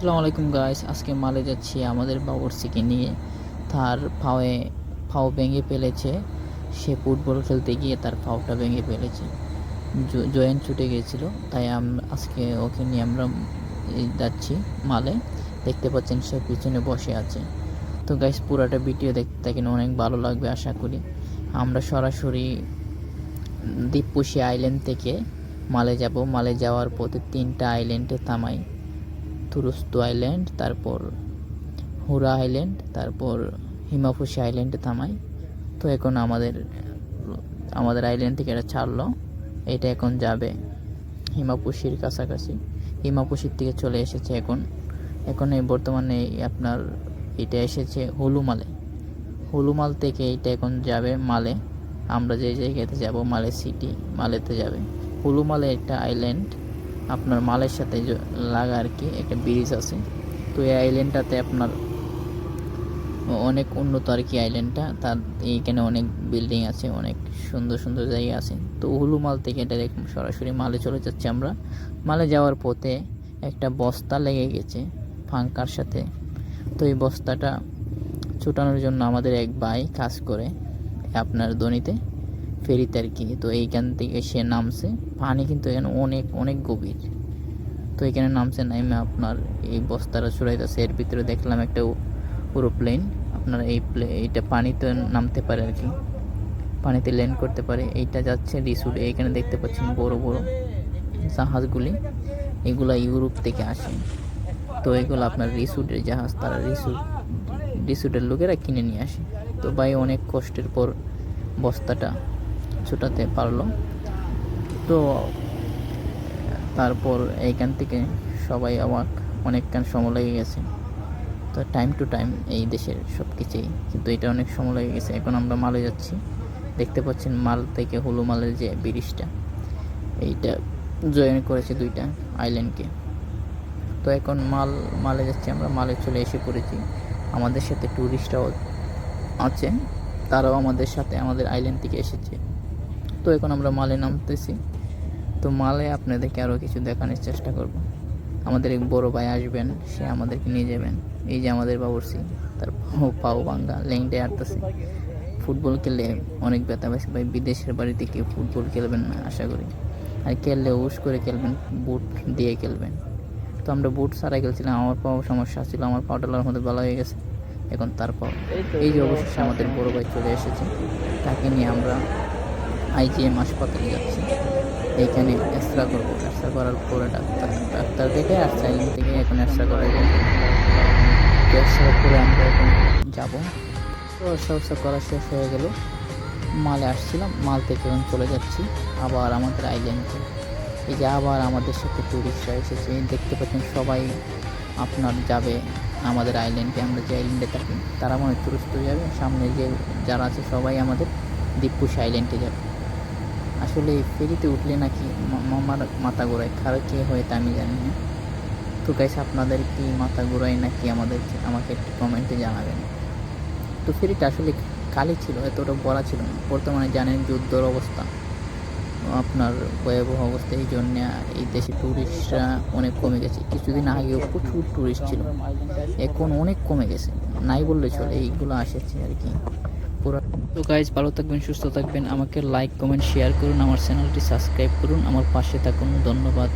আসসালামু আলাইকুম গাইস, আজকে মালে যাচ্ছি আমাদের বাবুর্চিকে নিয়ে। তার পাও ভেঙে ফেলেছে। সে ফুটবল খেলতে গিয়ে তার পাওটা ভেঙে ফেলেছে। জয়েন্ট ছুটে গিয়েছিল, তাই আজকে ওকে নিয়ে আমরা যাচ্ছি মালে। দেখতে পাচ্ছেন সে পিছনে বসে আছে। তো গাইস, পুরাটা ভিডিও দেখতে থাকেন, অনেক ভালো লাগবে আশা করি। আমরা সরাসরি দ্বীপপুশি আইল্যান্ড থেকে মালে যাব। মালে যাওয়ার পথে 3টা আইল্যান্ডে থামাই। তুরুস্তু আইল্যান্ড, তারপর হুরা আইল্যান্ড, তারপর হিমাফুসি আইল্যান্ডে থামাই। তো এখন আমাদের আইল্যান্ড থেকে এটা ছাড়লো। এটা এখন যাবে হিমাপুশির কাছাকাছি। হিমাপুশির থেকে চলে এসেছে এখন এই বর্তমানে আপনার এটা এসেছে হুলুমাল থেকে এটা এখন যাবে মালে। আমরা যে জায়গাতে যাব মালে সিটি, মালেতে যাবে। হুলুমালে একটা আইল্যান্ড আপনার মালের সাথে লাগা আর কি, একটা ব্রিজ আছে। তো এই আইল্যান্ডটাতে আপনার অনেক উন্নত আর কি আইল্যান্ডটা। তার এইখানে অনেক বিল্ডিং আছে, অনেক সুন্দর সুন্দর জায়গা আছে। তো হুলুমাল থেকে ডাইরেক্ট সরাসরি মালে চলে যাচ্ছি আমরা। মালে যাওয়ার পথে একটা বস্তা লেগে গেছে ফাঙ্কার সাথে। তো এই বস্তাটা ছুটানোর জন্য আমাদের এক ভাই কাজ করে আপনার দনিতে, ফেরিতে আর কি। তো এইখান থেকে সে নামছে। পানি কিন্তু এখানে অনেক অনেক গভীর। তো এখানে নামছে, নামে আপনার এই বস্তাটা ছুড়াইতেছে। এর ভিতরে দেখলাম একটা এরোপ্লেন। আপনার এইটা পানিতে নামতে পারে আর কি, পানিতে ল্যান্ড করতে পারে। এইটা যাচ্ছে রিসুট। এইখানে দেখতে পাচ্ছেন বড় বড় জাহাজগুলি, এগুলা ইউরোপ থেকে আসে। তো এগুলো আপনার রিসুটের জাহাজ, তারা রিসুটের লোকেরা কিনে নিয়ে আসে। তো ভাই অনেক কষ্টের পর বস্তাটা ছুটাতে পারলো। তো তারপর এইখান থেকে সবাই অনেকক্ষণ সময় লেগে গেছে। তো টাইম টু টাইম এই দেশের সব কিছুই, কিন্তু এটা অনেক সময় লেগে গেছে। এখন আমরা মালে যাচ্ছি। দেখতে পাচ্ছেন মাল থেকে হুলুমালের যে ব্রিজটা, এইটা জয়েন করেছে 2টা আইল্যান্ডকে। তো এখন মালে যাচ্ছি আমরা। মালে চলে এসে পড়েছি। আমাদের সাথে ট্যুরিস্টরাও আছে, তারাও আমাদের সাথে আমাদের আইল্যান্ড থেকে এসেছে। তো এখন আমরা মালে নামতেছি। তো মালে আপনাদেরকে আরও কিছু দেখানোর চেষ্টা করব। আমাদের এক বড় ভাই আসবেন, সে আমাদেরকে নিয়ে যাবেন। এই যে আমাদের বাবুর্চি, তার পাও ভাঙ্গা, ল্যাংটে আটতেছে। ফুটবল খেললে অনেক ব্যথা পাইছে ভাই। বিদেশের বাড়িতে কেউ ফুটবল খেলবেন না আশা করি, আর খেললে উস করে খেলবেন, বুট দিয়ে খেলবেন। তো আমরা বুট ছাড়া খেলছিলাম। আমার পাও সমস্যা ছিল, আমার পাওটার মধ্যে ভালো হয়ে গেছে এখন। তারপর এই যে অবশেষে আমাদের বড় ভাই চলে এসেছে, তাকে নিয়ে আমরা IGM হাসপাতালে যাচ্ছি। এইখানে এক্সরা করবো। এক্সরা করার পরে ডাক্তার দেখে আর চাইলেন থেকে এখন এক্সরা করা যায়। তো এক্সরা করে আমরা এখন যাবো। তো এক্সরা করা শেষ হয়ে গেল। মালে আসছিলাম, মাল থেকে এখন চলে যাচ্ছি আবার আমাদের আইল্যান্ডে। এই যে আবার আমাদের সাথে ট্যুরিস্টরা এসেছে, দেখতে পাচ্ছেন সবাই আপনার যাবে আমাদের আইল্যান্ডে। আমরা যে আইল্যান্ডে থাকি তারা মনে টুরিস্ট যাবে, সামনে যে যারা আছে সবাই আমাদের দ্বীপপুশি আইল্যান্ডে যাবে। আসলে ফেরিতে উঠলে নাকি আমার মাথা ঘোরায়, কারো কী হয় তা আমি জানি না। তো গাইস, আপনাদের কি মাথা ঘোরায় নাকি আমাকে একটু কমেন্টে জানাবেন। তো ফেরিটা আসলে খালি ছিল, এতটা বড় ছিল না। বর্তমানে জানেন যুদ্ধর অবস্থা, আপনার ভয়াবহ অবস্থা। এই জন্য এই দেশে ট্যুরিস্টরা অনেক কমে গেছে। কিছুদিন আগেও প্রচুর ট্যুরিস্ট ছিল, এখন অনেক কমে গেছে, নাই বললে চলে। এইগুলো আসেছে আর কি পুরো। তো গাইজ, ভালো থাকবেন, সুস্থ থাকবেন। আমাকে লাইক, কমেন্ট, শেয়ার করুন। আমার চ্যানেলটি সাবস্ক্রাইব করুন, আমার পাশে থাকুন। ধন্যবাদ।